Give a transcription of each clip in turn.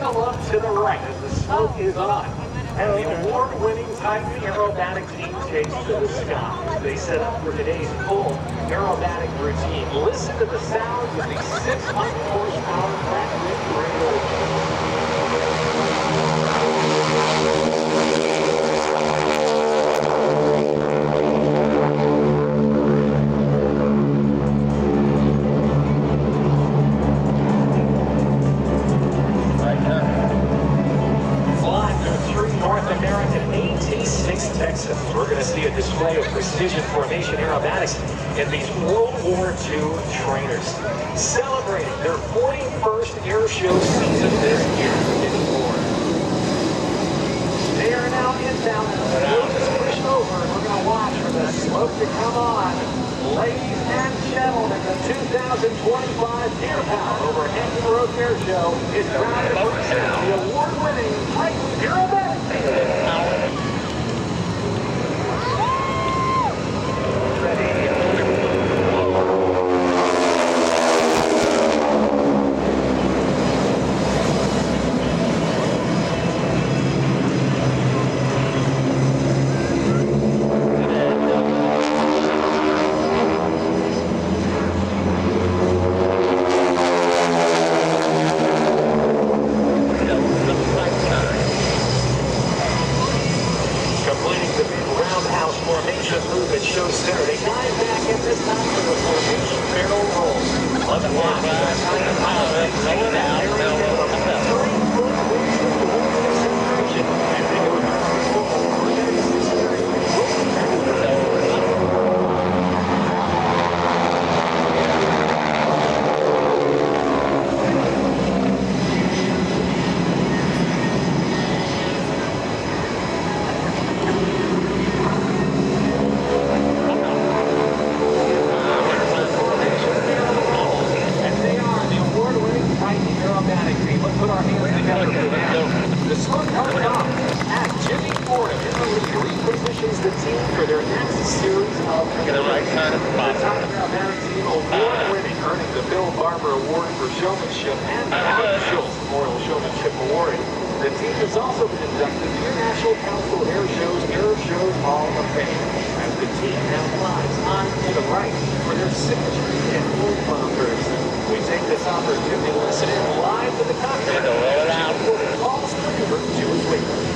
a look to the right as the smoke is on. And the award-winning Titan Aerobatic Team takes to the sky. They set up for today's full aerobatic routine. Listen to the sounds of the 600 horsepower flat-wing Texas. We're going to see a display of precision formation aerobatics in these World War II trainers, celebrating their 41st Airshow season this year. They are now inbound and the smoke is pushed over, and we're going to watch for the smoke to come on. Ladies and gentlemen, the 2025 Deer Pound over Hampton Road Airshow is proud to present the award-winning Titan Aerobatic Team. The smoke comes off as Jimmy Fordham in the lead repositions the team for their next series of the Titan Aerobatic Team award-winning, earning the Bill Barber Award for Showmanship and the Aeroshell Memorial Showmanship Award. The team has also been inducted to the International Council of Airshow's Hall of Fame, as the team now flies on to the right for their signature and full bumpers. We take this opportunity to listen in live to the cockpit. Calls maneuver to his wing.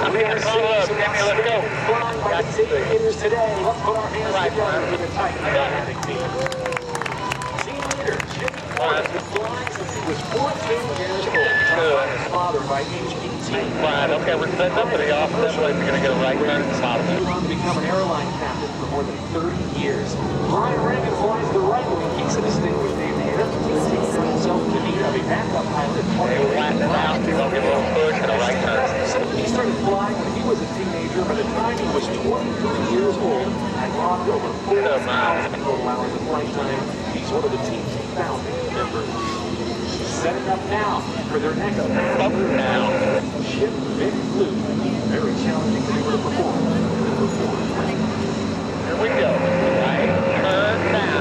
We are seeing some outstanding flying by the aviators today. Let's put our hands together for the Titan Aerobatic Team. Team leader Jimmy Fordham has been flying since he was 14 years old. His father by age 18. Right, okay, we're setting up for the off. Definitely we're going to get a right turn at the bottom. He went on to become an airline captain for more than 30 years. Regan flies the right wing. He's a distinguished aviator. He's taken himself to be a backup pilot. They were flattening out. He's going to give a little push and a right turn. He started flying when he was a teenager. By the time he was 23 years old, and logged over 4,000 total hours of flight time. He's one of the team's founding members. Setting up now for their next ship Big Blue. Very challenging maneuver to perform. Here we go. Right turn now.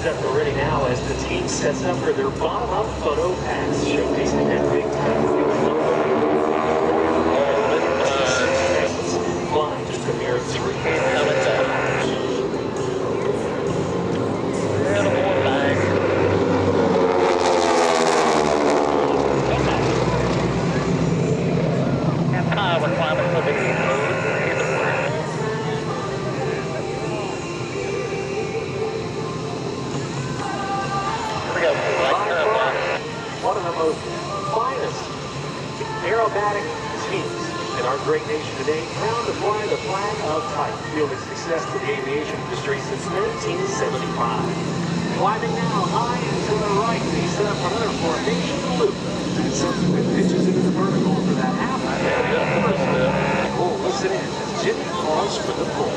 At the ready now as the team sets up for their bottom-up photo pass, showcasing that big time flying just a mere 3 one of the most finest aerobatic teams in our great nation today, proud to fly the flag of Titan, fielding success to the aviation industry since 1975. Climbing now high and to the right, he set up another formation loop and subsequent pitches into the vertical for that half. Oh, listen in as Jimmy calls for the pull.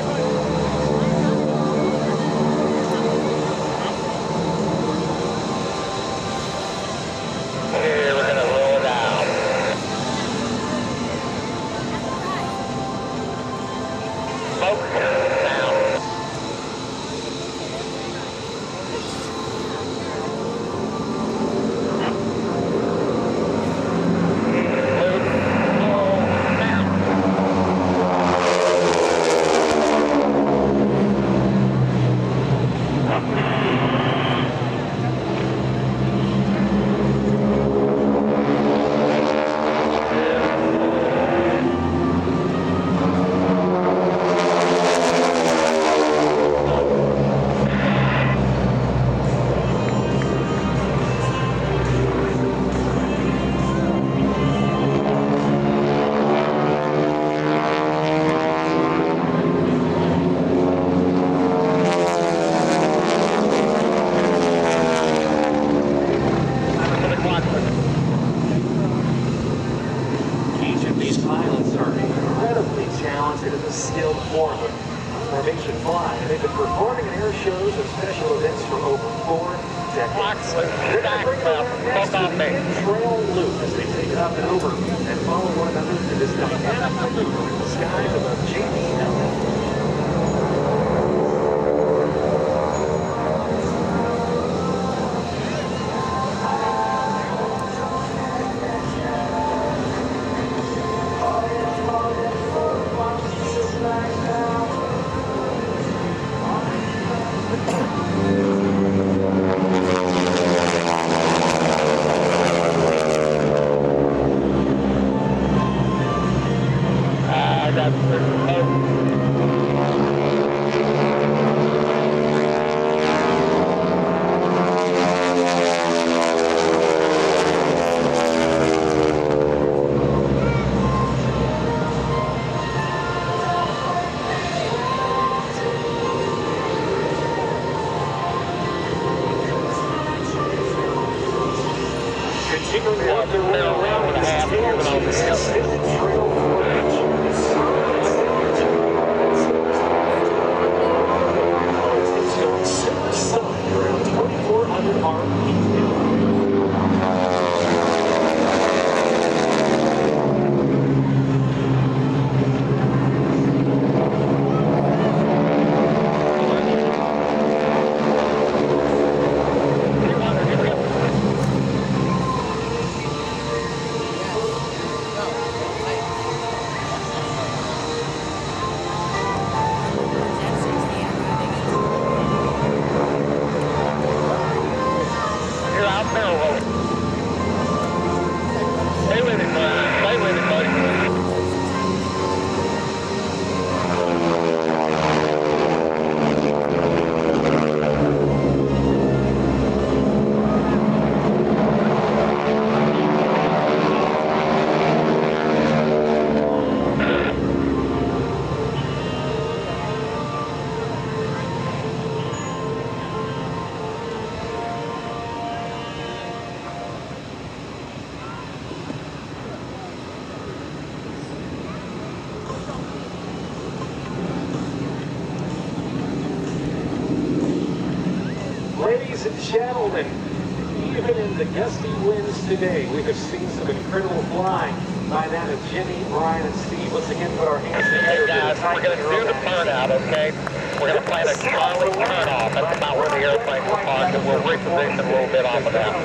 Here, we're going to roll it out. Smoke now. Formation fly, and they've been performing in air shows and special events for over 4 decades. They're going to bring it over next to the trail loop as they take it up and over and follow one another in this dynamic maneuver in the skies above JBLE. Ladies and gentlemen, even in the gusty winds today, we have seen some incredible flying by that of Jimmy, Bryan, and Steve. Let's again put our hands together. Hey guys, we're going to do the turnout, okay? We're going to plan a Charlie turnoff. That's about where the airplane will park, and we'll reposition a little bit off of that.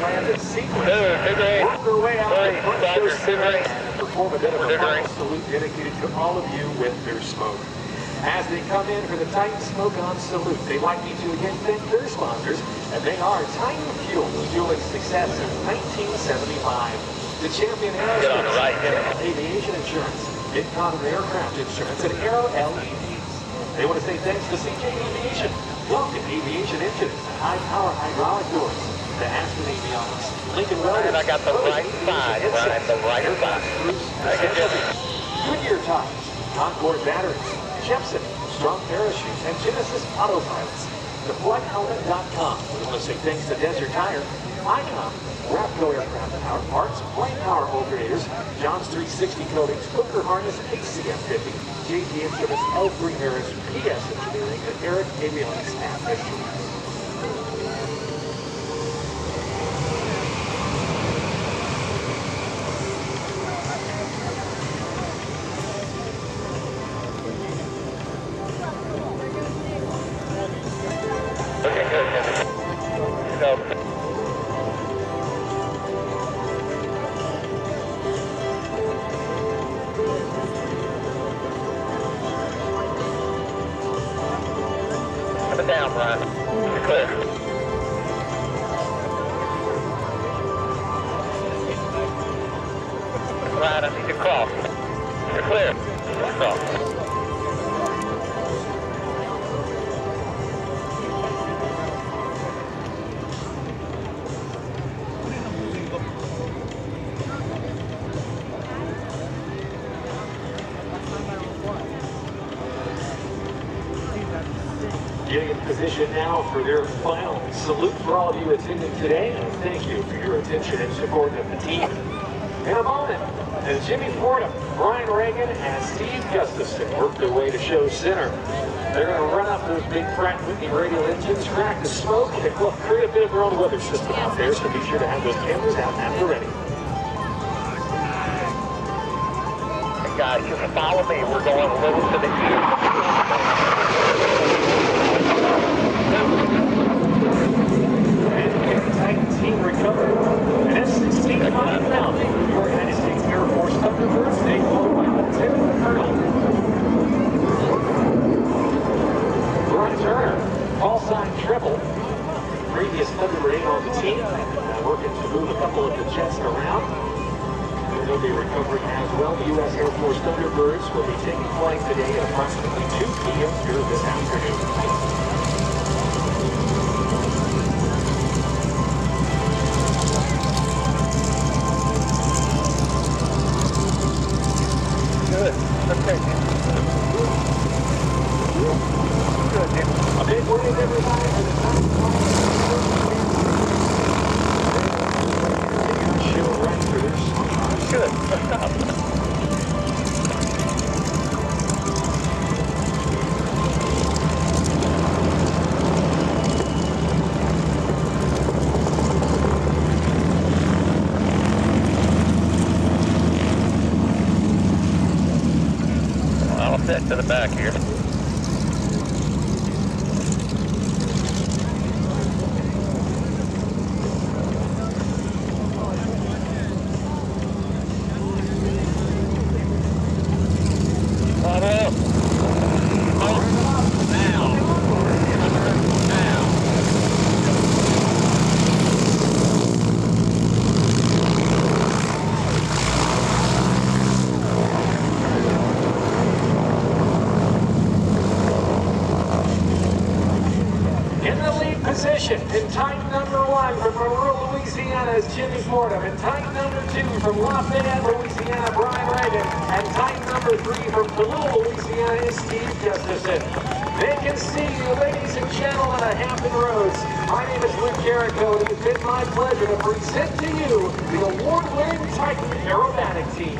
Perform a bit of a final salute dedicated to all of you with their smoke. As they come in for the Titan Smoke On Salute, they'd like me to again thank their sponsors, and they are Titan Fuels, fueling success since 1975. The champion Aeroshell, Aviation Insurance, Mid-Continent Aircraft Insurance, and Aeroshell. They want to say thanks to CJ Aviation, Vulcan Aviation Engines, High Power Hydraulic Doors, the Aspen Avionics, Lincoln Welders, And I got the right side, Brian, the right side. Goodyear Tires, Concord Batteries, Jepson, Strong Parachutes, and Genesis Autopilots. TheFlightHelmet.com. We want to say thanks to Desert Tire, Icon, Rapco Aircraft Power Parts, Plane Power Alternators, John's 360 Coatings, Hooker Harness, HCM50, JT Instruments, L3 Harris, PS Engineering, and Eric Avionics Staff Instruments. Down, Brian. You're clear. Brian, I need to cross. You're clear. Cross. Getting in position now for their final salute for all of you attending today, and thank you for your attention and support of the team. In a moment, as Jimmy Fordham, Bryan Regan, and Steve Gustafson work their way to show center, they're going to run up those big Pratt Whitney radial engines, crack the smoke, and create a bit of their own weather system out there, so be sure to have those cameras out and ready. Hey guys, just follow me. We're going a little to the east. Team recovered. An F-16 Mine Mountain, your United States Air Force Thunderbirds, they flew by Lieutenant Colonel Brian Turner, call sign Triple, previous Thunderbird on the team, working to move a couple of the jets around. And they'll be recovering as well. The U.S. Air Force Thunderbirds will be taking flight today at approximately 2 p.m. here this afternoon. Good. Okay. Good, Jim. A big wave, everybody, for the show right through this. Good. Let's stop. I'll set to the back here. Position in Titan number 1 from Monroe, Louisiana is Jimmy Fordham, and Titan number 2 from Lafayette, Louisiana, Bryan Regan, and Titan number 3 from Toulouse, Louisiana is Steve Gustafson. They can see you, ladies and gentlemen, at Hampton Roads. My name is Luke Carrico, and it has been my pleasure to present to you the award-winning Titan Aerobatic Team.